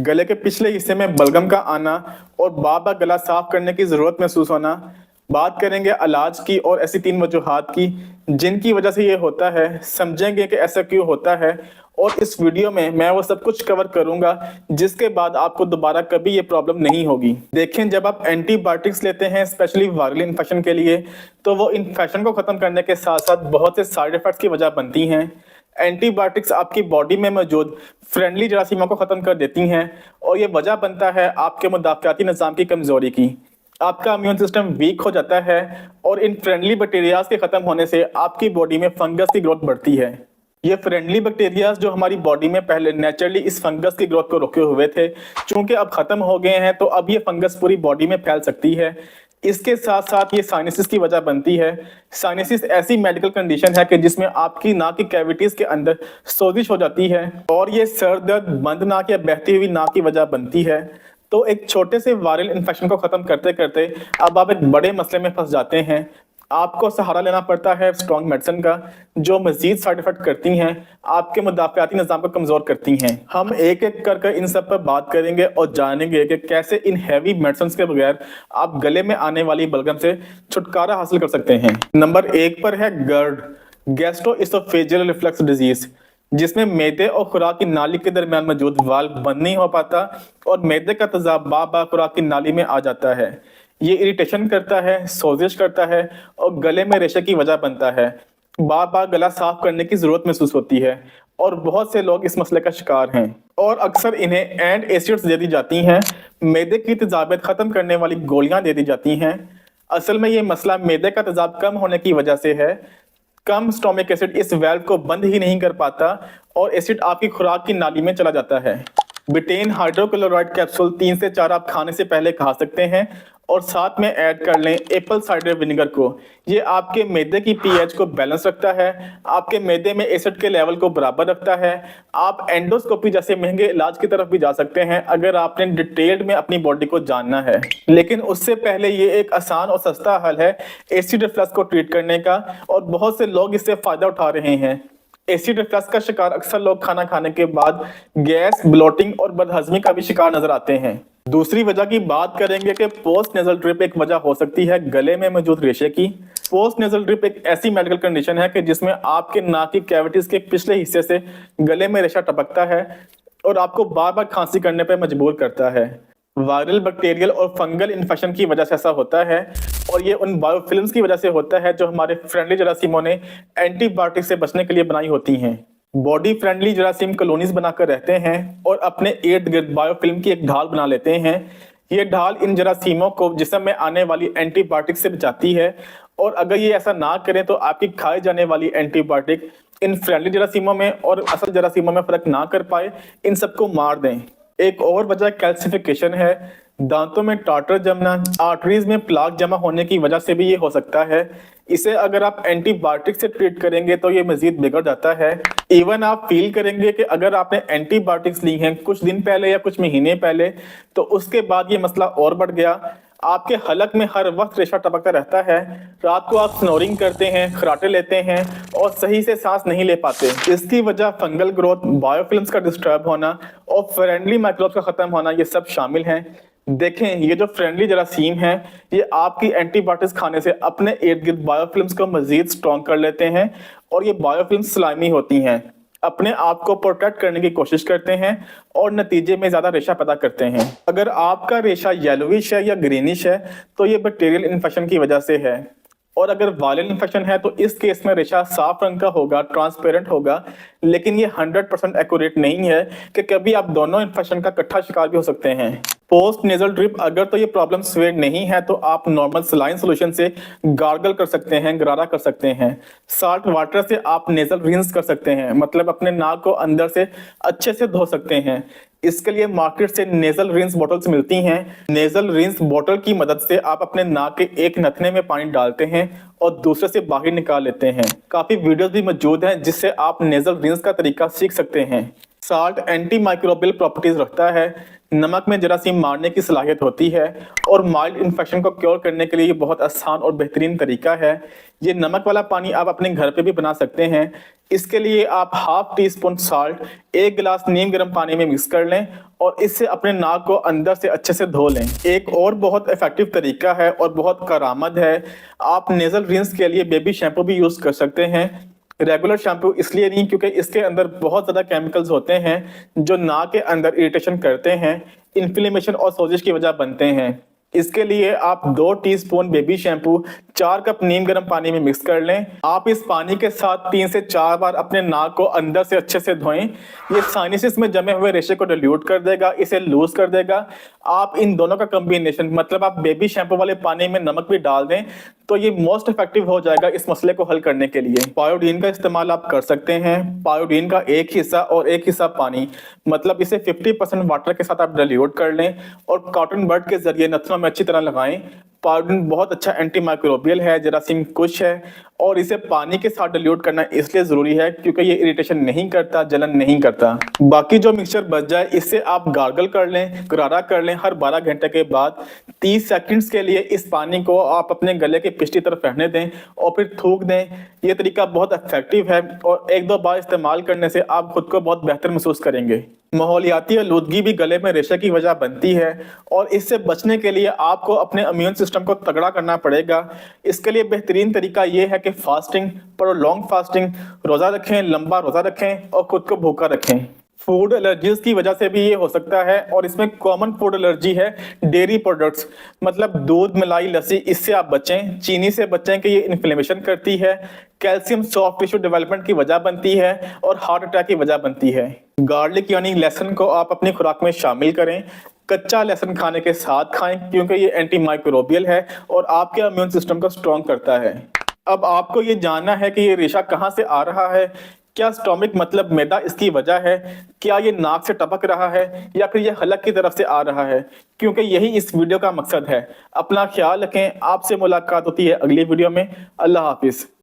गले के पिछले हिस्से में बलगम का आना और बार बार गला साफ करने की जरूरत महसूस होना। बात करेंगे इलाज की और ऐसी 3 वजूहात की जिनकी वजह से ये होता है, समझेंगे कि ऐसा क्यों होता है। और इस वीडियो में मैं वो सब कुछ कवर करूंगा जिसके बाद आपको दोबारा कभी ये प्रॉब्लम नहीं होगी। देखें, जब आप एंटीबायोटिक्स लेते हैं स्पेशली वायरल इन्फेक्शन के लिए, तो वो इन्फेक्शन को खत्म करने के साथ साथ बहुत से साइड इफेक्ट्स की वजह बनती हैं। एंटीबायोटिक्स आपकी बॉडी में मौजूद फ्रेंडली जरासीमों को खत्म कर देती हैं और ये वजह बनता है आपके मुदाफ़ाती निज़ाम की कमजोरी की। आपका इम्यून सिस्टम वीक हो जाता है और इन फ्रेंडली बैक्टीरियाज के खत्म होने से आपकी बॉडी में फंगस की ग्रोथ बढ़ती है। ये फ्रेंडली बैक्टीरियाज जो हमारी बॉडी में पहले नेचुरली इस फंगस की ग्रोथ को रोके हुए थे, चूंकि अब खत्म हो गए हैं तो अब ये फंगस पूरी बॉडी में फैल सकती है। इसके साथ साथ ये साइनसिस की वजह बनती है। साइनसिस ऐसी मेडिकल कंडीशन है कि जिसमें आपकी नाक की कैविटीज के अंदर सोजिश हो जाती है और ये सर दर्द, बंद नाक या बहती हुई नाक की वजह बनती है। तो एक छोटे से वायरल इन्फेक्शन को खत्म करते करते अब आप एक बड़े मसले में फंस जाते हैं। आपको सहारा लेना पड़ता है स्ट्रॉन्ग मेडिसिन का, जो मजीद साइड इफेक्ट करती हैं, आपके मुदाफ़ाती निज़ाम को कमज़ोर करती हैं। हम एक एक कर इन सब पर बात करेंगे और जानेंगे कि कैसे इन हैवी मेडिसिन के बगैर आप गले में आने वाली बलगम से छुटकारा हासिल कर सकते हैं। नंबर 1 पर है गर्ड, गैस्ट्रोइसोफेजियल रिफ्लक्स डिजीज, जिसमें मैदे और खुराक की नाली के दरमियान मौजूद वाल्व बंद नहीं हो पाता और मैदे का तेजाब बार बार खुराक की नाली में आ जाता है। ये इरिटेशन करता है, सोजिश करता है और गले में रेशे की वजह बनता है। बार बार गला साफ करने की जरूरत महसूस होती है और बहुत से लोग इस मसले का शिकार हैं और अक्सर इन्हें एंड एसिड्स दे दी जाती हैं। मैदे की तेजाबियत खत्म करने वाली गोलियां दे दी जाती हैं। असल में ये मसला मैदे का तेजाब कम होने की वजह से है। कम स्टोमिक एसिड इस वेल्व को बंद ही नहीं कर पाता और एसिड आपकी खुराक की नाली में चला जाता है। बिटेन हाइड्रोक्लोराइड कैप्सूल 3 से 4 आप खाने से पहले खा सकते हैं और साथ में ऐड कर लें एप्पल साइडर विनेगर को। ये आपके मैदे की पीएच को बैलेंस रखता है, आपके मैदे में एसिड के लेवल को बराबर रखता है। आप एंडोस्कोपी जैसे महंगे इलाज की तरफ भी जा सकते हैं अगर आपने डिटेल्ड में अपनी बॉडी को जानना है, लेकिन उससे पहले ये एक आसान और सस्ता हल है एसिड रिफ्लक्स को ट्रीट करने का और बहुत से लोग इससे फायदा उठा रहे हैं। एसिड रिफ्लक्स का शिकार अक्सर लोग खाना खाने के बाद गैस, ब्लोटिंग और बदहजमी का भी शिकार नजर आते हैं। दूसरी वजह की बात करेंगे कि पोस्ट नेजल ड्रिप एक वजह हो सकती है गले में मौजूद रेशे की। पोस्ट नेजल ड्रिप एक ऐसी मेडिकल कंडीशन है कि जिसमें आपके नाक की कैविटीज के पिछले हिस्से से गले में रेशा टपकता है और आपको बार बार खांसी करने पर मजबूर करता है। वायरल, बैक्टीरियल और फंगल इन्फेक्शन की वजह से ऐसा होता है और ये उन बायोफिल्म्स की वजह से होता है जो हमारे फ्रेंडली जरासीमों ने एंटीबायोटिक से बचने के लिए बनाई होती हैं। बॉडी फ्रेंडली जरासीम कॉलोनीज बनाकर रहते हैं और अपने इर्द गिर्द बायोफिल्म की एक ढाल बना लेते हैं। ये ढाल इन जरासीमों को जिस्म में आने वाली एंटीबायोटिक से बचाती है और अगर ये ऐसा ना करें तो आपकी खाई जाने वाली एंटीबायोटिक इन फ्रेंडली जरासीमों में और असल जरासीमों में फर्क ना कर पाए, इन सबको मार दें। एक और वजह कैल्सिफिकेशन है। दांतों में टाटर जमना, आर्टरीज में प्लाक जमा होने की वजह से भी ये हो सकता है। इसे अगर आप एंटीबायोटिक से ट्रीट करेंगे तो ये मजीद बिगड़ जाता है। इवन आप फील करेंगे कि अगर आपने एंटीबायोटिक्स ली हैं कुछ दिन पहले या कुछ महीने पहले, तो उसके बाद ये मसला और बढ़ गया। आपके हलक में हर वक्त रेशा टपकता रहता है। रात को आप स्नोरिंग करते हैं, खराटे लेते हैं और सही से सांस नहीं ले पाते। इसकी वजह फंगल ग्रोथ, बायोफिल्म्स का डिस्टर्ब होना और फ्रेंडली माइक्रोब्स का खत्म होना, ये सब शामिल हैं। देखें, ये जो फ्रेंडली जरासीम हैं ये आपकी एंटीबायोटिक्स खाने से अपने इर्द गिर्द बायोफिल्म्स को मजीद स्ट्रॉन्ग कर लेते हैं और ये बायोफिल्म्स स्लाइमी होती हैं, अपने आप को प्रोटेक्ट करने की कोशिश करते हैं और नतीजे में ज्यादा रेशा पैदा करते हैं। अगर आपका रेशा येलोविश है या ग्रीनिश है तो ये बैक्टीरियल इन्फेक्शन की वजह से है और अगर वायरल इन्फेक्शन है तो इस केस में रेशा साफ रंग का होगा, ट्रांसपेरेंट होगा, लेकिन ये 100% एक्यूरेट नहीं है कि कभी आप दोनों इन्फेक्शन का इकट्ठा शिकार भी हो सकते हैं। पोस्ट नेजल ड्रिप अगर तो ये प्रॉब्लम स्वेड नहीं है तो आप नॉर्मल सलाइन सोल्यूशन से गार्गल कर सकते हैं, गरारा कर सकते हैं। साल्ट वाटर से आप नेजल रिंस कर सकते हैं, मतलब अपने नाक को अंदर से अच्छे से धो सकते हैं। इसके लिए मार्केट से नेजल रिंस बॉटल्स मिलती हैं। नेजल रिंस बॉटल की मदद से आप अपने नाक के एक नथने में पानी डालते हैं और दूसरे से बाहर निकाल लेते हैं। काफी वीडियोस भी मौजूद हैं जिससे आप नेजल रिंस का तरीका सीख सकते हैं। साल्ट एंटी माइक्रोबियल प्रॉपर्टीज रखता है, नमक में जरासीम मारने की सलाहियत होती है और माइल्ड इन्फेक्शन को क्योर करने के लिए ये बहुत आसान और बेहतरीन तरीका है। ये नमक वाला पानी आप अपने घर पे भी बना सकते हैं। इसके लिए आप हाफ टी स्पून साल्ट 1 गिलास नीम गर्म पानी में मिक्स कर लें और इससे अपने नाक को अंदर से अच्छे से धो लें। एक और बहुत इफेक्टिव तरीका है और बहुत कारआमद है, आप नेजल रिंस के लिए बेबी शैम्पू भी यूज कर सकते हैं। रेगुलर शैम्पू इसलिए नहीं क्योंकि इसके अंदर बहुत ज्यादा केमिकल्स होते हैं जो नाक के अंदर इरिटेशन करते हैं, इन्फ्लेमेशन और सोजिश की वजह बनते हैं। इसके लिए आप 2 टीस्पून बेबी शैम्पू 4 कप नीम गर्म पानी में मिक्स कर लें। आप इस पानी के साथ 3 से 4 बार अपने नाक को अंदर से अच्छे से धोएं। ये साइनसिस में जमे हुए रेशे को डिल्यूट कर देगा, इसे लूज कर देगा। आप इन दोनों का कॉम्बिनेशन, मतलब आप बेबी शैम्पू वाले पानी में नमक भी डाल दें तो ये मोस्ट इफेक्टिव हो जाएगा इस मसले को हल करने के लिए। पायोडीन का इस्तेमाल आप कर सकते हैं। पायोडीन का एक हिस्सा और एक हिस्सा पानी, मतलब इसे 50% वाटर के साथ आप डिल्यूट कर लें और कॉटन बड के जरिए नथनों में अच्छी तरह लगाएं। पायोडीन बहुत अच्छा एंटी माइक्रोबियल है, जरासीम कुश है और इसे पानी के साथ डिल्यूट करना इसलिए जरूरी है क्योंकि ये इरिटेशन नहीं करता, जलन नहीं करता। बाकी जो मिक्सचर बच जाए इससे आप गार्गल कर लें, गरारा कर लें हर 12 घंटे के बाद। 30 सेकंड्स के लिए इस पानी को आप अपने गले के पिछली तरफ रहने दें और फिर थूक दें। ये तरीका बहुत इफेक्टिव है और 1-2 बार इस्तेमाल करने से आप खुद को बहुत बेहतर महसूस करेंगे। माहौलियाती आलूदगी भी गले में रेशे की वजह बनती है और इससे बचने के लिए आपको अपने इम्यून सिस्टम को तगड़ा करना पड़ेगा। इसके लिए बेहतरीन तरीका यह है कि फास्टिंग, प्रोलॉन्ग फास्टिंग, रोजा रखें, लंबा रोजा रखें और खुद को भूखा रखें। फूड एलर्जीज की वजह से भी ये हो सकता है और इसमें कॉमन फूड एलर्जी है डेयरी प्रोडक्ट्स, मतलब दूध, मलाई, लस्सी, इससे आप बचें। चीनी से बचें कि ये इन्फ्लेमेशन करती है। कैल्शियम सॉफ्ट टिश्यू डेवलपमेंट की वजह बनती है और हार्ट अटैक की वजह बनती है। गार्लिक यानी लहसुन को आप अपनी खुराक में शामिल करें। कच्चा लहसुन खाने के साथ खाएं क्योंकि ये एंटी माइक्रोबियल है और आपके इम्यून सिस्टम को स्ट्रॉन्ग करता है। अब आपको ये जानना है कि ये रेशा कहाँ से आ रहा है। क्या स्टोमिक मतलब मैदा इसकी वजह है? क्या ये नाक से टपक रहा है या फिर ये हलक की तरफ से आ रहा है? क्योंकि यही इस वीडियो का मकसद है। अपना ख्याल रखें। आपसे मुलाकात होती है अगली वीडियो में। अल्लाह हाफिज।